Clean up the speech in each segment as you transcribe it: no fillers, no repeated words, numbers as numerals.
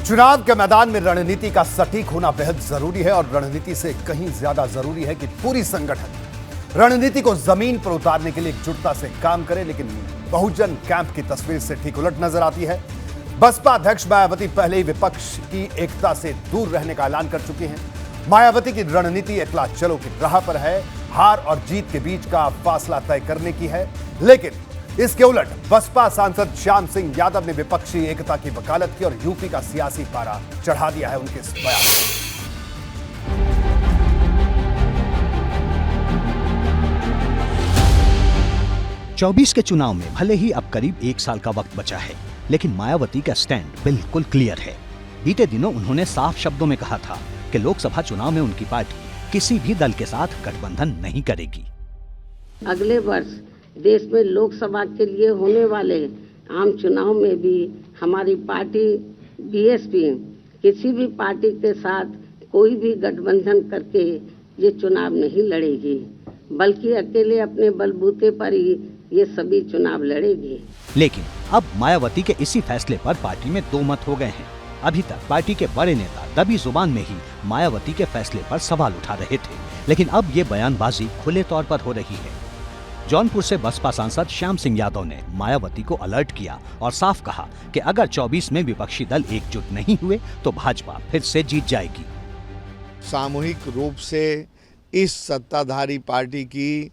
चुनाव के मैदान में रणनीति का सटीक होना बेहद जरूरी है और रणनीति से कहीं ज्यादा जरूरी है कि पूरी संगठन रणनीति को जमीन पर उतारने के लिए एकजुटता से काम करे। लेकिन बहुजन कैंप की तस्वीर से ठीक उलट नजर आती है। बसपा अध्यक्ष मायावती पहले ही विपक्ष की एकता से दूर रहने का ऐलान कर चुकी हैं। मायावती की रणनीति एकला चलो की राह पर है, हार और जीत के बीच का फासला तय करने की है। लेकिन इसके उलट बसपा सांसद श्याम सिंह यादव ने विपक्षी एकता की वकालत की और यूपी का सियासी पारा चढ़ा दिया है उनके इस बयान से। 24 के चुनाव में भले ही अब करीब 1 साल का वक्त बचा है, लेकिन मायावती का स्टैंड बिल्कुल क्लियर है। बीते दिनों उन्होंने साफ शब्दों में कहा था कि लोकसभा चुनाव में उनकी पार्टी किसी भी दल के साथ गठबंधन नहीं करेगी। अगले वर्ष देश में लोकसभा के लिए होने वाले आम चुनाव में भी हमारी पार्टी बीएसपी किसी भी पार्टी के साथ कोई भी गठबंधन करके ये चुनाव नहीं लड़ेगी, बल्कि अकेले अपने बलबूते पर ही ये सभी चुनाव लड़ेगी। लेकिन अब मायावती के इसी फैसले पर पार्टी में दो मत हो गए हैं। अभी तक पार्टी के बड़े नेता दबी जुबान में ही मायावती के फैसले पर सवाल उठा रहे थे, लेकिन अब ये बयानबाजी खुले तौर पर हो रही है। जौनपुर से बसपा सांसद श्याम सिंह यादव ने मायावती को अलर्ट किया और साफ कहा कि अगर 24 में विपक्षी दल एकजुट नहीं हुए तो भाजपा फिर से जीत जाएगी। सामूहिक रूप से इस सत्ताधारी पार्टी की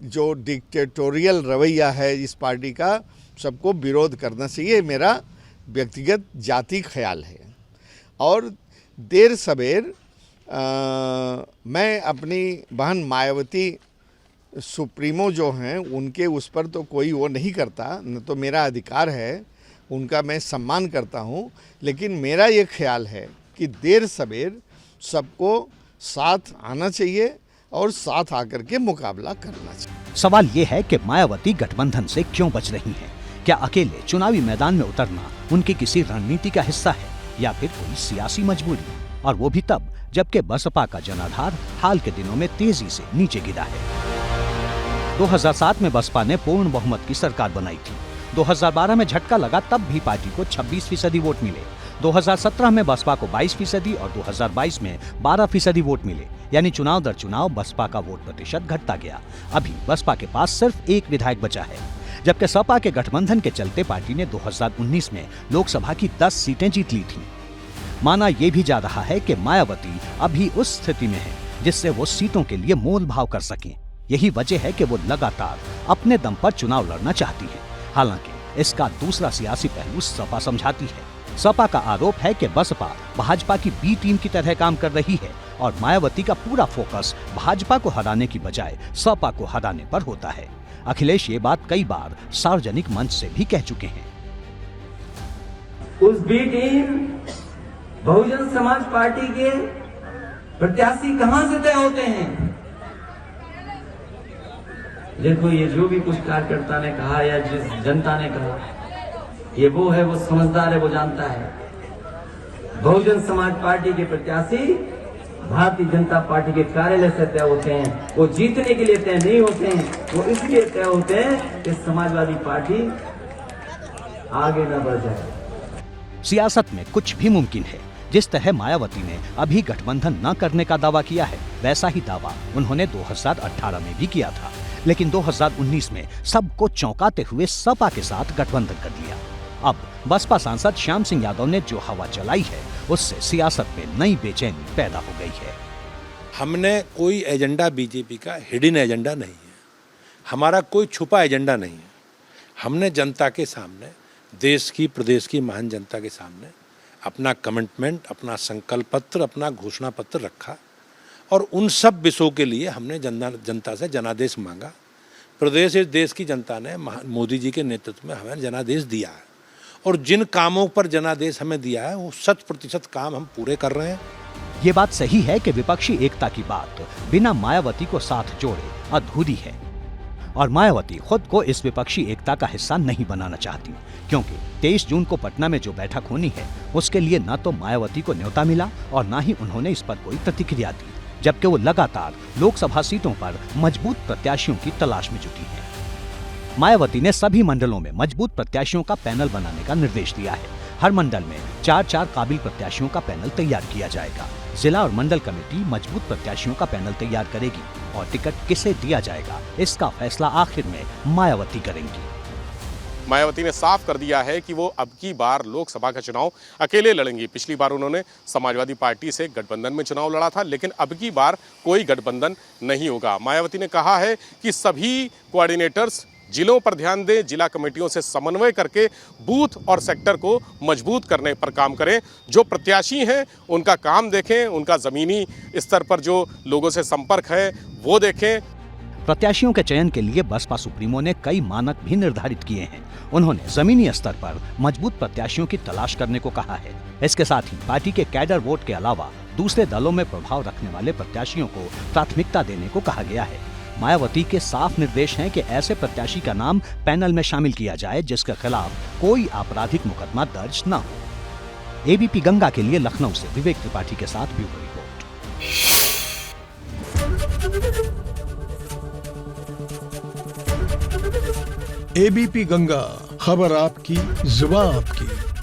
जो डिक्टेटोरियल रवैया है इस पार्टी का, सबको विरोध करना चाहिए, मेरा व्यक्तिगत जाति ख्याल है। और देर सवेर मैं अपनी बहन मायावती सुप्रीमो जो हैं उनके उस पर तो कोई वो नहीं करता, न तो मेरा अधिकार है, उनका मैं सम्मान करता हूं, लेकिन मेरा ये ख्याल है कि देर सवेर सबको साथ आना चाहिए और साथ आकर के मुकाबला करना चाहिए। सवाल ये है कि मायावती गठबंधन से क्यों बच रही हैं? क्या अकेले चुनावी मैदान में उतरना उनकी किसी रणनीति का हिस्सा है या फिर कोई सियासी मजबूरी? और वो भी तब जबकि बसपा का जनाधार हाल के दिनों में तेजी से नीचे गिरा है। 2007 में बसपा ने पूर्ण बहुमत की सरकार बनाई थी। 2012 में झटका लगा, तब भी पार्टी को 26% वोट मिले। 2017 में बसपा को 22% और 2022 में 12% वोट मिले। यानी चुनाव दर चुनाव बसपा का वोट प्रतिशत घटता गया। अभी बसपा के पास सिर्फ एक विधायक बचा है, जबकि सपा के गठबंधन के चलते पार्टी ने 2019 में लोकसभा की 10 सीटें जीत ली थी। माना यह भी जा रहा है कि मायावती अभी उस स्थिति में है जिससे वो सीटों के लिए मोल भाव कर सकें। यही वजह है कि वो लगातार अपने दम पर चुनाव लड़ना चाहती है। हालांकि इसका दूसरा सियासी पहलू सपा समझाती है। सपा का आरोप है कि बसपा भाजपा की बी टीम की तरह काम कर रही है और मायावती का पूरा फोकस भाजपा को हराने की बजाय सपा को हराने पर होता है। अखिलेश ये बात कई बार सार्वजनिक मंच से भी कह चुके हैं। उस B team Bahujan Samaj party के प्रत्याशी कहां से तय होते हैं? देखो, ये जो भी कुछ कार्यकर्ता ने कहा या जिस जनता ने कहा, ये वो है, वो समझदार है, वो जानता है। बहुजन समाज पार्टी के प्रत्याशी भारतीय जनता पार्टी के कार्यालय से तय होते हैं। वो जीतने के लिए तय नहीं होते हैं, वो इसलिए तय होते हैं कि समाजवादी पार्टी आगे न बढ़ जाए। सियासत में कुछ भी मुमकिन है। जिस तरह मायावती ने अभी गठबंधन न करने का दावा किया है, वैसा ही दावा उन्होंने 2018 में भी किया था। लेकिन 2019 में सबको चौंकाते हुए सपा के साथ गठबंधन कर लिया। अब बसपा सांसद श्याम सिंह यादव ने जो हवा चलाई है, उससे सियासत में नई बेचैनी पैदा हो गई है। हमने कोई एजेंडा बीजेपी का हिडन एजेंडा नहीं है, हमारा कोई छुपा एजेंडा नहीं है। हमने जनता के सामने, देश की प्रदेश की महान जनता के सामने अपना कमिटमेंट, अपना संकल्प पत्र, अपना घोषणा पत्र रखा और उन सब विषयों के लिए हमने जनता से जनादेश मांगा। प्रदेश इस देश की जनता ने मोदी जी के नेतृत्व में हमें जनादेश दिया है और जिन कामों पर जनादेश हमें दिया है वो 100% काम हम पूरे कर रहे हैं। ये बात सही है कि विपक्षी एकता की बात बिना मायावती को साथ जोड़े अधूरी है और मायावती खुद को इस विपक्षी एकता का हिस्सा नहीं बनाना चाहती, क्योंकि 23 जून को पटना में जो बैठक होनी है उसके लिए न तो मायावती को न्योता मिला और न ही उन्होंने इस पर कोई प्रतिक्रिया दी, जबकि वो लगातार लोकसभा सीटों पर मजबूत प्रत्याशियों की तलाश में जुटी हैं। मायावती ने सभी मंडलों में मजबूत प्रत्याशियों का पैनल बनाने का निर्देश दिया है। हर मंडल में 4-4 काबिल प्रत्याशियों का पैनल तैयार किया जाएगा। जिला और मंडल कमेटी मजबूत प्रत्याशियों का पैनल तैयार करेगी और टिकट किसे दिया जाएगा इसका फैसला आखिर में मायावती करेंगी। मायावती ने साफ कर दिया है कि वो अब की बार लोकसभा का चुनाव अकेले लड़ेंगी। पिछली बार उन्होंने समाजवादी पार्टी से गठबंधन में चुनाव लड़ा था, लेकिन अब की बार कोई गठबंधन नहीं होगा। मायावती ने कहा है कि सभी कोऑर्डिनेटर्स जिलों पर ध्यान दें, जिला कमेटियों से समन्वय करके बूथ और सेक्टर को मजबूत करने पर काम करें। जो प्रत्याशी हैं उनका काम देखें, उनका ज़मीनी स्तर पर जो लोगों से संपर्क है वो देखें। प्रत्याशियों के चयन के लिए बसपा सुप्रीमो ने कई मानक भी निर्धारित किए हैं। उन्होंने जमीनी स्तर पर मजबूत प्रत्याशियों की तलाश करने को कहा है। इसके साथ ही पार्टी के कैडर वोट के अलावा दूसरे दलों में प्रभाव रखने वाले प्रत्याशियों को प्राथमिकता देने को कहा गया है। मायावती के साफ निर्देश हैं कि ऐसे प्रत्याशी का नाम पैनल में शामिल किया जाए जिसके खिलाफ कोई आपराधिक मुकदमा दर्ज न हो। एबीपी गंगा के लिए लखनऊ से विवेक त्रिपाठी के साथ ब्यूरो रिपोर्ट। एबीपी गंगा, खबर आपकी, जुबान आपकी।